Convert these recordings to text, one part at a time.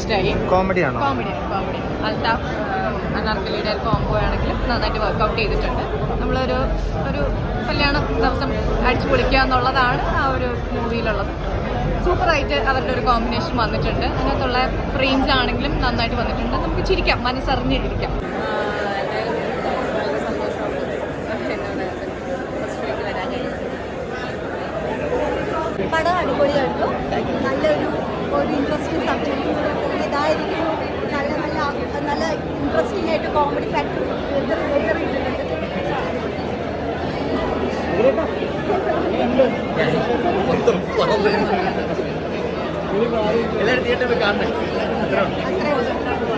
ഇഷ്ടമായി. കോമഡിയാണോ? Comedy Althaf അനാർക്കലിയുടെ combo ആണെങ്കിലും നന്നായിട്ട് വർക്കൗട്ട് ചെയ്തിട്ടുണ്ട്. നമ്മളൊരു കല്യാണ ദിവസം അടിച്ചു പൊളിക്കുക എന്നുള്ളതാണ് ആ ഒരു മൂവിയിലുള്ളത്. സൂപ്പറായിട്ട് അവരുടെ ഒരു കോമ്പിനേഷൻ വന്നിട്ടുണ്ട്. അതിനകത്തുള്ള ഫ്രെയിംസ് ആണെങ്കിലും നന്നായിട്ട് വന്നിട്ടുണ്ട്. നമുക്ക് ചിരിക്കാം, മനസ്സറിഞ്ഞിരിക്കാം. പടം അടിപൊളിയായിരുന്നു. നല്ലൊരു ഇൻട്രസ്റ്റിംഗ് സബ്ജക്റ്റ് ഇതായിരിക്കും. നല്ല ഇൻട്രസ്റ്റിംഗ് ആയിട്ട് കോമഡി ഫാക്ടർ എല്ലാവരും തിയേറ്ററിൽ കാണണേ.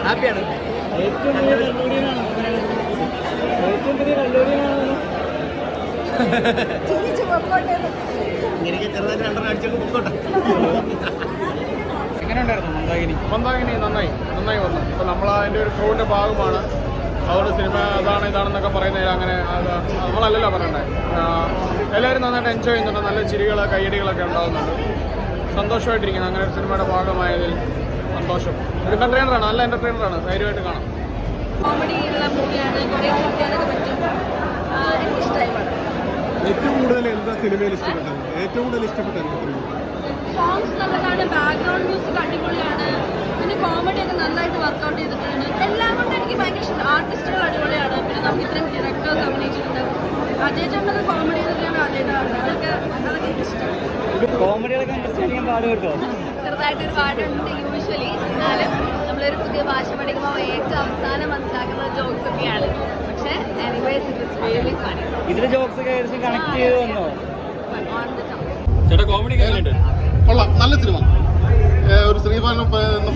ഹാപ്പിയാണ്. എനിക്ക് ചെറുതായിട്ട് രണ്ടെണ്ണം അടിച്ചൊക്കെ പൊക്കോട്ടെ. എങ്ങനെയുണ്ടായിരുന്നു മന്ദാകിനി? നന്നായി വന്നു. ഇപ്പോൾ നമ്മൾ അതിൻ്റെ ഒരു ക്രൂവിൻ്റെ ഭാഗമാണ്. അതുകൊണ്ട് സിനിമ ഇതാണെന്നൊക്കെ പറയുന്നത് അങ്ങനെ നമ്മളല്ലല്ലോ പറയണ്ടേ. എല്ലാവരും നന്നായിട്ട് എൻജോയ് ചെയ്യുന്നുണ്ട്. നല്ല ചിരികൾ, കയ്യടികളൊക്കെ ഉണ്ടാകുന്നുണ്ട്. സന്തോഷമായിട്ടിരിക്കുന്നു അങ്ങനെ ഒരു സിനിമയുടെ ഭാഗമായതിൽ സന്തോഷം. ഒരു എന്റർടൈനറാണ്, നല്ല എന്റർടൈനറാണ്. ധൈര്യമായിട്ട് കാണാം. കോമഡിയുള്ള മൂവിയാണ്. കുറേ ചിരിക്കാനൊക്കെ പറ്റും. എനിക്കിഷ്ടമായി. ഏറ്റവും കൂടുതൽ എന്താ സിനിമയിൽ ഇഷ്ടപ്പെട്ടത്? ഏറ്റവും കൂടുതൽ ഇഷ്ടപ്പെട്ടത് സോങ്സ് നല്ലതാണ്, ബാക്ക്ഗ്രൗണ്ട് മ്യൂസിക് അടിപൊളിയാണ്, പിന്നെ കോമഡി ഒക്കെ നന്നായിട്ട് വർക്കൗട്ട് ചെയ്തിട്ടുണ്ട്. എല്ലാം കൊണ്ട് എനിക്ക് ഭയങ്കര ഇഷ്ടം. ആർട്ടിസ്റ്റുകൾ അടിപൊളിയാണ്. പിന്നെ നമുക്ക് ഇത്രയും ഡയറക്ടേഴ്സ് അഭിനയിച്ചിട്ടുണ്ട്. അജയ് ചേട്ടനൊക്കെ കോമഡി ചെയ്തിട്ടാണ് അതൊക്കെ എനിക്കിഷ്ടം. ചെറുതായിട്ടൊരു പാടുണ്ട് യൂഷ്വലി. എന്നാലും നമ്മളൊരു പുതിയ ഭാഷ പഠിക്കുമ്പോൾ ഏറ്റവും അവസാനം മനസ്സിലാക്കുന്ന ജോക്സ് ഒക്കെയാണ്. പക്ഷേ anyways it is really funny. ഇതിലെ ജോക്സ് ഒക്കെ ഏകദേശം കണക്ട് ചെയ്ത് വന്നോ? On the top. ചേട്ടാ കോമഡി എങ്ങനെയുണ്ട്? കൊള്ളാം, നല്ല സിനിമ. ഒരു ശ്രീപാദൻ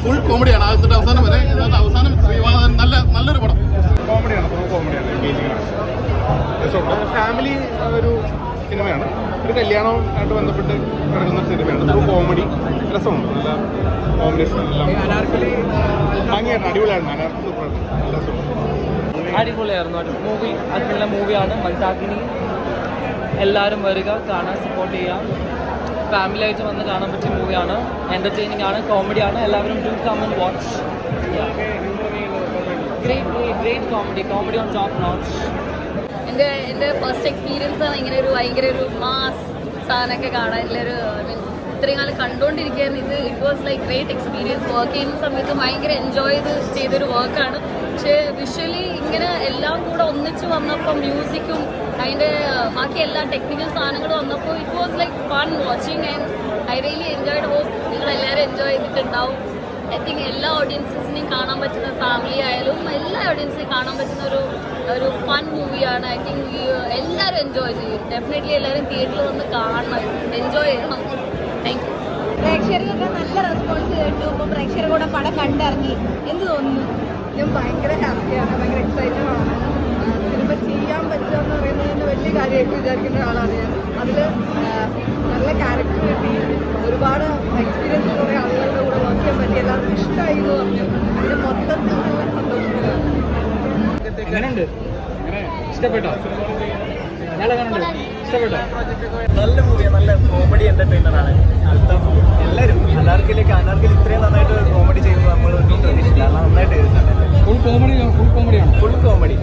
ഫുൾ കോമഡിയാണ് ആദ്യത്തെ അവസാനം വരെ. അവസാനം ശ്രീപാദൻ നല്ലൊരു പടം. കോമഡിയാണ് ഫാമിലി ഒരു സിനിമയാണ്. ഒരു കല്യാണവുമായിട്ട് ബന്ധപ്പെട്ട് കിടക്കുന്ന സിനിമയാണ്. ഒരു കോമഡി രസമുണ്ട്. നല്ല കോമ്പിനേഷൻ എല്ലാം ഭംഗിയായിരുന്നു. അടിപൊളിയായിരുന്നു. അനാർക്കലി സൂപ്പറായിട്ട് നല്ല സുഖം. അടിപൊളിയായിരുന്നു. മൂവി നല്ല മൂവിയാണ് മന്ദാകിനി. എല്ലാവരും വരിക, കാണാൻ സപ്പോർട്ട് ചെയ്യാം. ഫാമിലി ആയിട്ട് വന്ന് കാണാൻ പറ്റിയ മൂവിയാണ്. എൻ്റർടൈനിങ് ആണ്, കോമഡിയാണ്. എല്ലാവരും do come and watch. Great comedy on top notch. എൻ്റെ ഫസ്റ്റ് എക്സ്പീരിയൻസ് ആണ് ഇങ്ങനെ ഭയങ്കര ഒരു മാസ് സാധനമൊക്കെ കാണാൻ. ഇത്രയും കാലം കണ്ടുകൊണ്ടിരിക്കുകയായിരുന്നു. It was like great experience. Work ചെയ്യുന്ന സമയത്ത് ഭയങ്കര എൻജോയ് ചെയ്തൊരു വർക്കാണ്. പക്ഷേ വിഷ്വലി ഇങ്ങനെ എല്ലാം കൂടെ ഒന്നിച്ച് വന്നപ്പോൾ മ്യൂസിക്കും അതിൻ്റെ ബാക്കി എല്ലാ ടെക്നിക്കൽ സാധനങ്ങളും വന്നപ്പോൾ it was like fun watching and I really enjoyed. Hope നിങ്ങളെല്ലാവരും എൻജോയ് ചെയ്തിട്ടുണ്ടാവും. ഐ തിങ്ക് എല്ലാ ഓഡിയൻസിനെയും കാണാൻ പറ്റുന്ന, ഫാമിലി ആയാലും എല്ലാ ഓഡിയൻസിനെയും കാണാൻ പറ്റുന്ന ഒരു ഫൺ മൂവിയാണ്. ഐ തിങ്ക് എല്ലാവരും എൻജോയ് ചെയ്യും. ഡെഫിനറ്റ്ലി എല്ലാവരും തിയേറ്ററിൽ വന്ന് കാണണം, എൻജോയ് ചെയ്യണം. Thank you. പ്രേക്ഷകർക്കൊക്കെ നല്ല റെസ്പോൺസ് കേട്ടു. ഇപ്പോൾ പ്രേക്ഷകർ കൂടെ പടം കണ്ടിറങ്ങി. എന്ത് തോന്നുന്നു? ഞാൻ ഭയങ്കര ഹാപ്പിയാണ്, ഭയങ്കര എക്സൈറ്റഡ് ആണ്. സിനിമ ചെയ്യാൻ പറ്റുക എന്ന് പറയുന്നത് വലിയ കാര്യമായിട്ട് വിചാരിക്കുന്ന ആളാണ് ഞാൻ. അതിൽ നല്ല ക്യാരക്ടർ കിട്ടി, ഒരുപാട് എക്സ്പീരിയൻസ് കുറേ ആളുകളുടെ കൂടെ വർക്ക് ചെയ്യാൻ പറ്റി. എല്ലാവർക്കും ഇഷ്ടമായി എന്ന് പറഞ്ഞു. അതിന് മൊത്തത്തിൽ നല്ല സന്തോഷത്തിലാണ്. എങ്ങനെയുണ്ട്? ഇഷ്ടപ്പെട്ടോ? ഇഷ്ടപ്പെട്ടോ? നല്ല മൂവിയാണ്. നല്ല കോമഡി എന്റർടൈനറാണ് അൽത്താഫ്. എല്ലാവരും അനാർക്കലി ഇത്രയും നന്നായിട്ട് കോമഡി ചെയ്യുന്നത് നമ്മൾ പ്രതീക്ഷിച്ചില്ല. നന്നായിട്ട് ചെയ്തിട്ടുണ്ട്. ഫുൾ കോമഡിയാണ്. Full comedy.